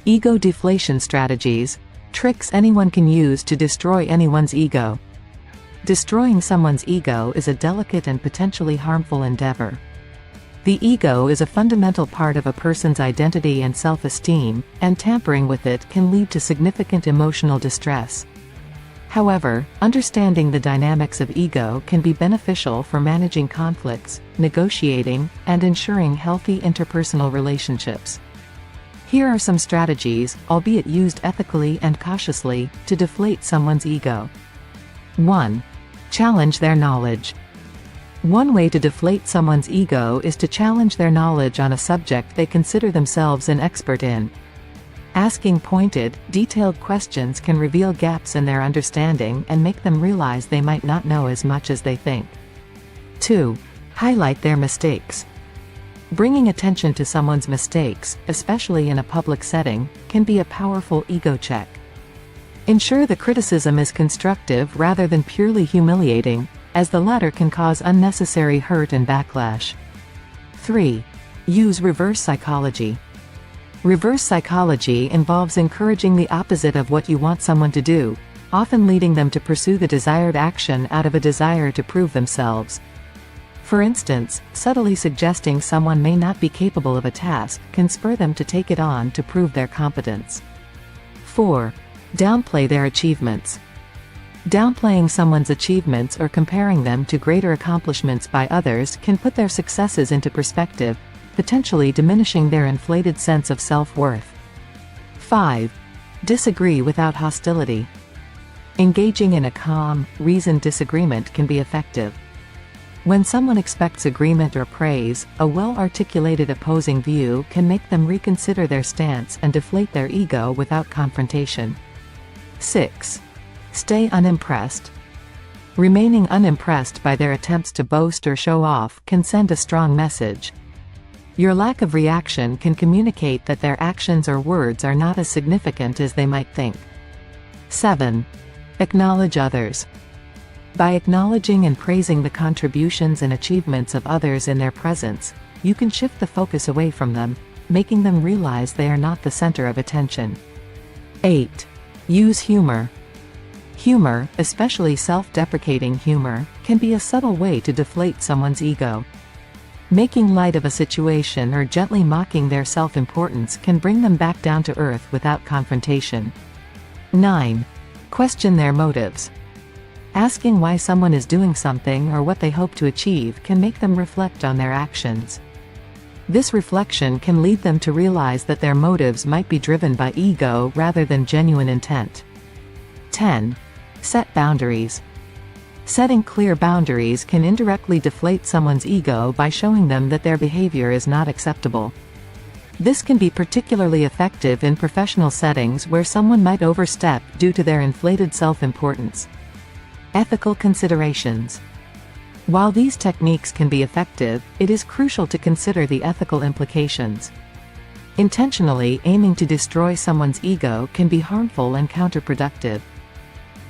Ego deflation strategies, tricks anyone can use to destroy anyone's ego. Destroying someone's ego is a delicate and potentially harmful endeavor. The ego is a fundamental part of a person's identity and self-esteem, and tampering with it can lead to significant emotional distress. However, understanding the dynamics of ego can be beneficial for managing conflicts, negotiating, and ensuring healthy interpersonal relationships. Here are some strategies, albeit used ethically and cautiously, to deflate someone's ego. 1. Challenge their knowledge. One way to deflate someone's ego is to challenge their knowledge on a subject they consider themselves an expert in. Asking pointed, detailed questions can reveal gaps in their understanding and make them realize they might not know as much as they think. 2. Highlight their mistakes. Bringing attention to someone's mistakes, especially in a public setting, can be a powerful ego check. Ensure the criticism is constructive rather than purely humiliating, as the latter can cause unnecessary hurt and backlash. 3. Use reverse psychology. Reverse psychology involves encouraging the opposite of what you want someone to do, often leading them to pursue the desired action out of a desire to prove themselves. For instance, subtly suggesting someone may not be capable of a task can spur them to take it on to prove their competence. 4. Downplay their achievements. Downplaying someone's achievements or comparing them to greater accomplishments by others can put their successes into perspective, potentially diminishing their inflated sense of self-worth. 5. Disagree without hostility. Engaging in a calm, reasoned disagreement can be effective. When someone expects agreement or praise, a well-articulated opposing view can make them reconsider their stance and deflate their ego without confrontation. 6. Stay unimpressed. Remaining unimpressed by their attempts to boast or show off can send a strong message. Your lack of reaction can communicate that their actions or words are not as significant as they might think. 7. Acknowledge others. By acknowledging and praising the contributions and achievements of others in their presence, you can shift the focus away from them, making them realize they are not the center of attention. 8. Use humor. Humor, especially self-deprecating humor, can be a subtle way to deflate someone's ego. Making light of a situation or gently mocking their self-importance can bring them back down to earth without confrontation. 9. Question their motives. Asking why someone is doing something or what they hope to achieve can make them reflect on their actions. This reflection can lead them to realize that their motives might be driven by ego rather than genuine intent. 10. Set boundaries. Setting clear boundaries can indirectly deflate someone's ego by showing them that their behavior is not acceptable. This can be particularly effective in professional settings where someone might overstep due to their inflated self-importance. Ethical considerations. While these techniques can be effective, it is crucial to consider the ethical implications. Intentionally aiming to destroy someone's ego can be harmful and counterproductive.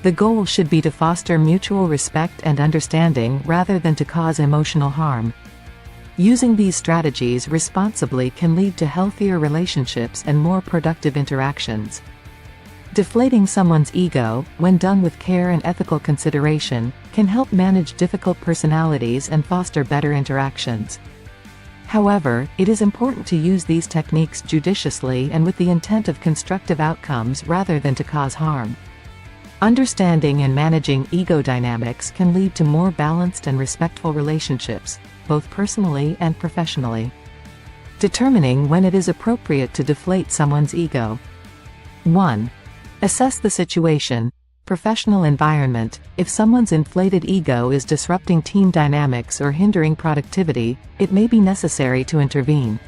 The goal should be to foster mutual respect and understanding rather than to cause emotional harm. Using these strategies responsibly can lead to healthier relationships and more productive interactions. Deflating someone's ego, when done with care and ethical consideration, can help manage difficult personalities and foster better interactions. However, it is important to use these techniques judiciously and with the intent of constructive outcomes rather than to cause harm. Understanding and managing ego dynamics can lead to more balanced and respectful relationships, both personally and professionally. Determining when it is appropriate to deflate someone's ego. 1. Assess the situation. Professional environment. If someone's inflated ego is disrupting team dynamics or hindering productivity, it may be necessary to intervene.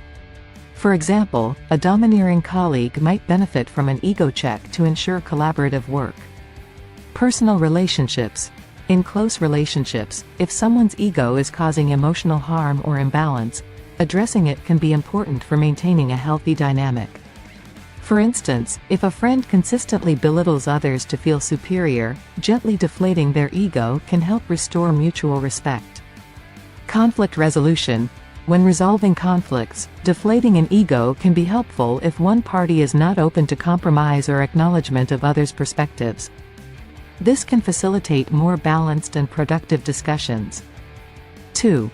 For example, a domineering colleague might benefit from an ego check to ensure collaborative work. Personal relationships. In close relationships, if someone's ego is causing emotional harm or imbalance, addressing it can be important for maintaining a healthy dynamic. For instance, if a friend consistently belittles others to feel superior, gently deflating their ego can help restore mutual respect. Conflict resolution. When resolving conflicts, deflating an ego can be helpful if one party is not open to compromise or acknowledgement of others' perspectives. This can facilitate more balanced and productive discussions. 2.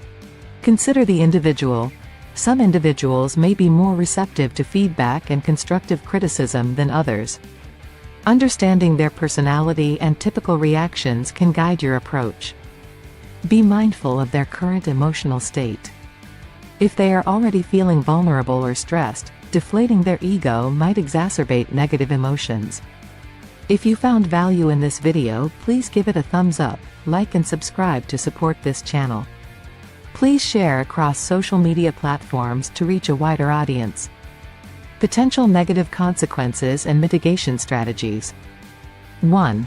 Consider the individual. Some individuals may be more receptive to feedback and constructive criticism than others. Understanding their personality and typical reactions can guide your approach. Be mindful of their current emotional state. If they are already feeling vulnerable or stressed, deflating their ego might exacerbate negative emotions. If you found value in this video, please give it a thumbs up, like and subscribe to support this channel. Please share across social media platforms to reach a wider audience. Potential negative consequences and mitigation strategies. 1.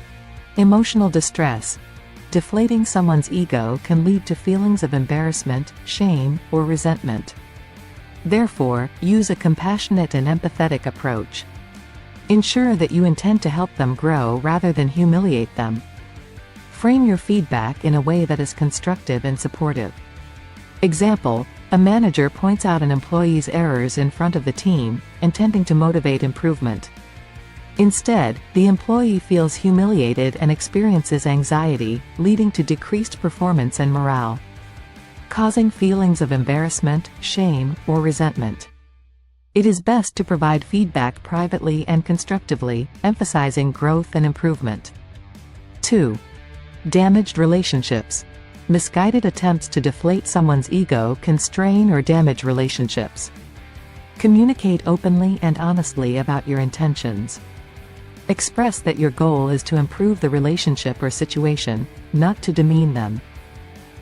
Emotional distress. Deflating someone's ego can lead to feelings of embarrassment, shame, or resentment. Therefore, use a compassionate and empathetic approach. Ensure that you intend to help them grow rather than humiliate them. Frame your feedback in a way that is constructive and supportive. Example: a manager points out an employee's errors in front of the team, intending to motivate improvement. Instead, the employee feels humiliated and experiences anxiety, leading to decreased performance and morale, causing feelings of embarrassment, shame, or resentment. It is best to provide feedback privately and constructively, emphasizing growth and improvement. 2. Damaged relationships. Misguided attempts to deflate someone's ego can strain or damage relationships. Communicate openly and honestly about your intentions. Express that your goal is to improve the relationship or situation, not to demean them.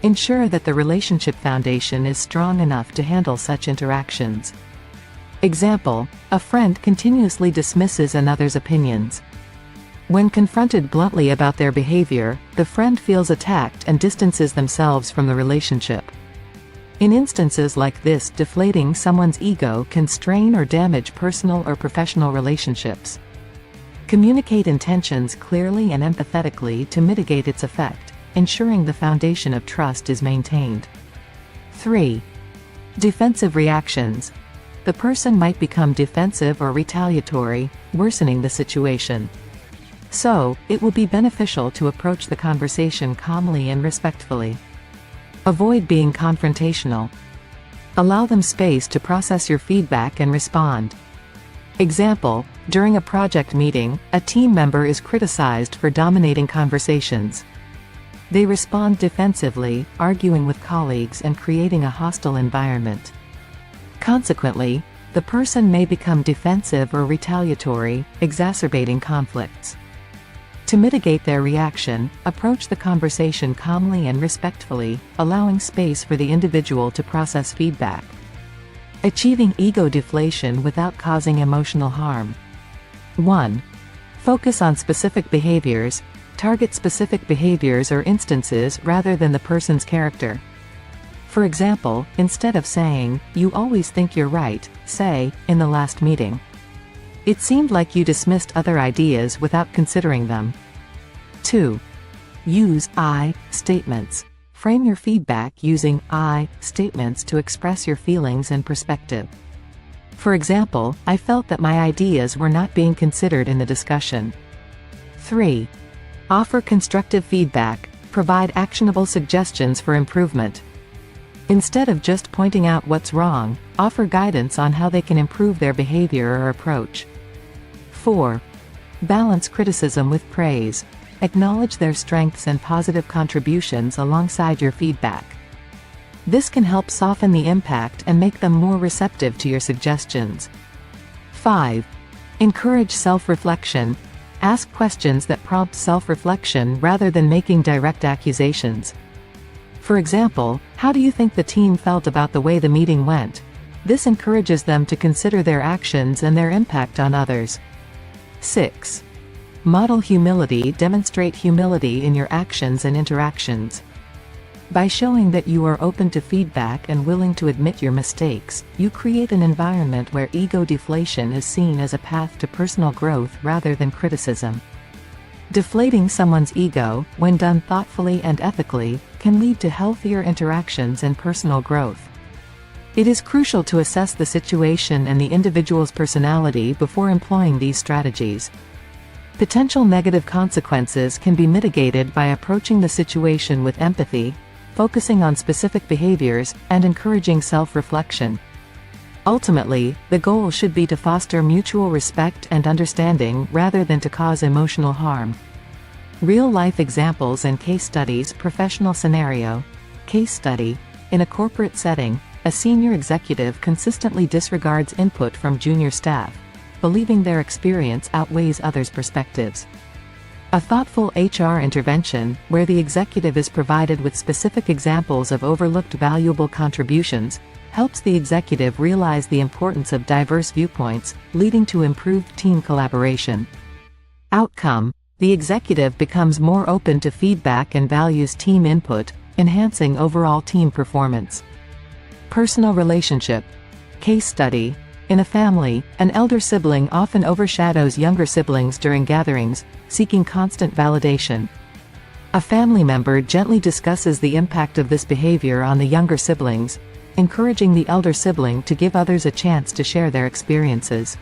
Ensure that the relationship foundation is strong enough to handle such interactions. Example: a friend continuously dismisses another's opinions. When confronted bluntly about their behavior, the friend feels attacked and distances themselves from the relationship. In instances like this, deflating someone's ego can strain or damage personal or professional relationships. Communicate intentions clearly and empathetically to mitigate its effect, ensuring the foundation of trust is maintained. 3. Defensive reactions. The person might become defensive or retaliatory, worsening the situation. So, it will be beneficial to approach the conversation calmly and respectfully. Avoid being confrontational. Allow them space to process your feedback and respond. Example: during a project meeting, a team member is criticized for dominating conversations. They respond defensively, arguing with colleagues and creating a hostile environment. Consequently, the person may become defensive or retaliatory, exacerbating conflicts. To mitigate their reaction, approach the conversation calmly and respectfully, allowing space for the individual to process feedback. Achieving ego deflation without causing emotional harm. 1. Focus on specific behaviors. Target specific behaviors or instances rather than the person's character. For example, instead of saying, "You always think you're right," say, "In the last meeting, it seemed like you dismissed other ideas without considering them." 2. Use I statements. Frame your feedback using I statements to express your feelings and perspective. For example, "I felt that my ideas were not being considered in the discussion." 3. Offer constructive feedback. Provide actionable suggestions for improvement. Instead of just pointing out what's wrong, offer guidance on how they can improve their behavior or approach. 4. Balance criticism with praise. Acknowledge their strengths and positive contributions alongside your feedback. This can help soften the impact and make them more receptive to your suggestions. 5. Encourage self-reflection. Ask questions that prompt self-reflection rather than making direct accusations. For example, "How do you think the team felt about the way the meeting went?" This encourages them to consider their actions and their impact on others. 6. Model humility. Demonstrate humility in your actions and interactions. By showing that you are open to feedback and willing to admit your mistakes, you create an environment where ego deflation is seen as a path to personal growth rather than criticism. Deflating someone's ego, when done thoughtfully and ethically, can lead to healthier interactions and personal growth. It is crucial to assess the situation and the individual's personality before employing these strategies. Potential negative consequences can be mitigated by approaching the situation with empathy, focusing on specific behaviors, and encouraging self-reflection. Ultimately, the goal should be to foster mutual respect and understanding rather than to cause emotional harm. Real-life examples and case studies. Professional scenario. Case study. In a corporate setting, a senior executive consistently disregards input from junior staff, believing their experience outweighs others' perspectives. A thoughtful HR intervention, where the executive is provided with specific examples of overlooked valuable contributions, helps the executive realize the importance of diverse viewpoints, leading to improved team collaboration. Outcome: the executive becomes more open to feedback and values team input, enhancing overall team performance. Personal relationship. Case study. In a family, an elder sibling often overshadows younger siblings during gatherings, seeking constant validation. A family member gently discusses the impact of this behavior on the younger siblings, encouraging the elder sibling to give others a chance to share their experiences.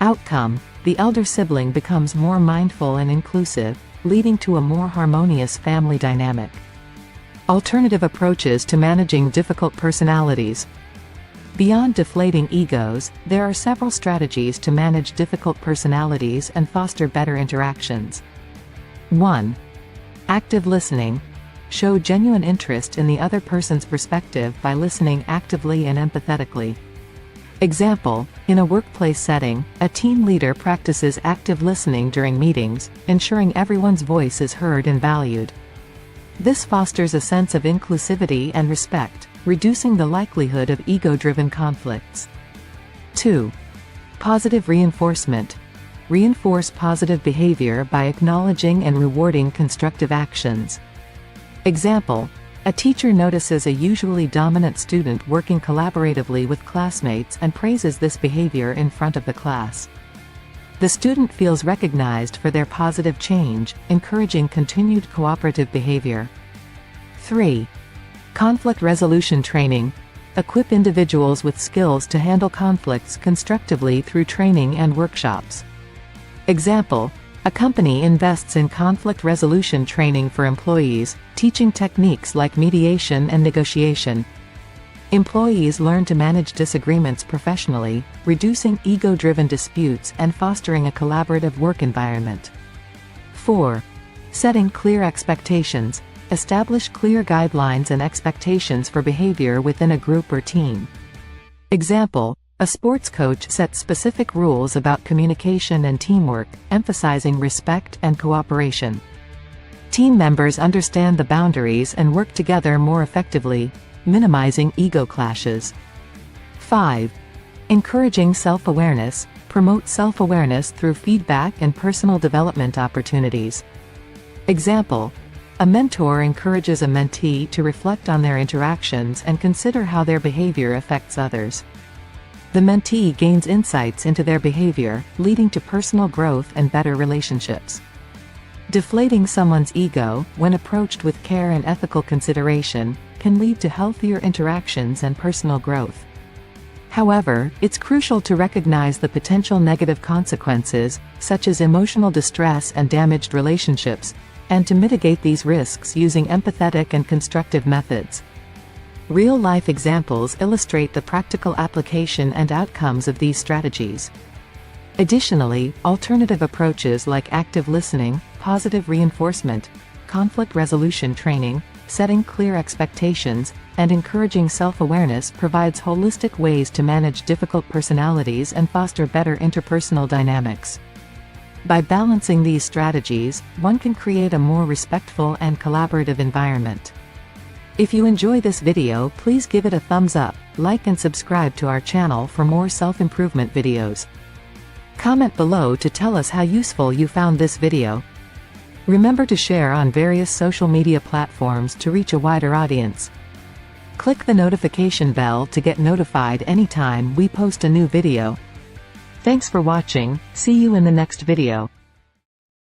Outcome: the elder sibling becomes more mindful and inclusive, leading to a more harmonious family dynamic. Alternative approaches to managing difficult personalities. Beyond deflating egos, there are several strategies to manage difficult personalities and foster better interactions. 1. Active listening. Show genuine interest in the other person's perspective by listening actively and empathetically. Example: in a workplace setting, a team leader practices active listening during meetings, ensuring everyone's voice is heard and valued. This fosters a sense of inclusivity and respect, reducing the likelihood of ego-driven conflicts. 2. Positive reinforcement. Reinforce positive behavior by acknowledging and rewarding constructive actions. Example: a teacher notices a usually dominant student working collaboratively with classmates and praises this behavior in front of the class. The student feels recognized for their positive change, encouraging continued cooperative behavior. 3. Conflict resolution training. Equip individuals with skills to handle conflicts constructively through training and workshops. Example: a company invests in conflict resolution training for employees, teaching techniques like mediation and negotiation. Employees learn to manage disagreements professionally, reducing ego-driven disputes and fostering a collaborative work environment. 4. Setting clear expectations. Establish clear guidelines and expectations for behavior within a group or team. Example: a sports coach sets specific rules about communication and teamwork, emphasizing respect and cooperation. Team members understand the boundaries and work together more effectively, minimizing ego clashes. 5. Encouraging self-awareness. Promote self-awareness through feedback and personal development opportunities. Example: a mentor encourages a mentee to reflect on their interactions and consider how their behavior affects others. The mentee gains insights into their behavior, leading to personal growth and better relationships. Deflating someone's ego, when approached with care and ethical consideration, can lead to healthier interactions and personal growth. However, it's crucial to recognize the potential negative consequences, such as emotional distress and damaged relationships, and to mitigate these risks using empathetic and constructive methods. Real-life examples illustrate the practical application and outcomes of these strategies. Additionally, alternative approaches like active listening, positive reinforcement, conflict resolution training, setting clear expectations, and encouraging self-awareness provides holistic ways to manage difficult personalities and foster better interpersonal dynamics. By balancing these strategies, one can create a more respectful and collaborative environment. If you enjoy this video, please give it a thumbs up, like and subscribe to our channel for more self-improvement videos. Comment below to tell us how useful you found this video. Remember to share on various social media platforms to reach a wider audience. Click the notification bell to get notified anytime we post a new video. Thanks for watching, see you in the next video.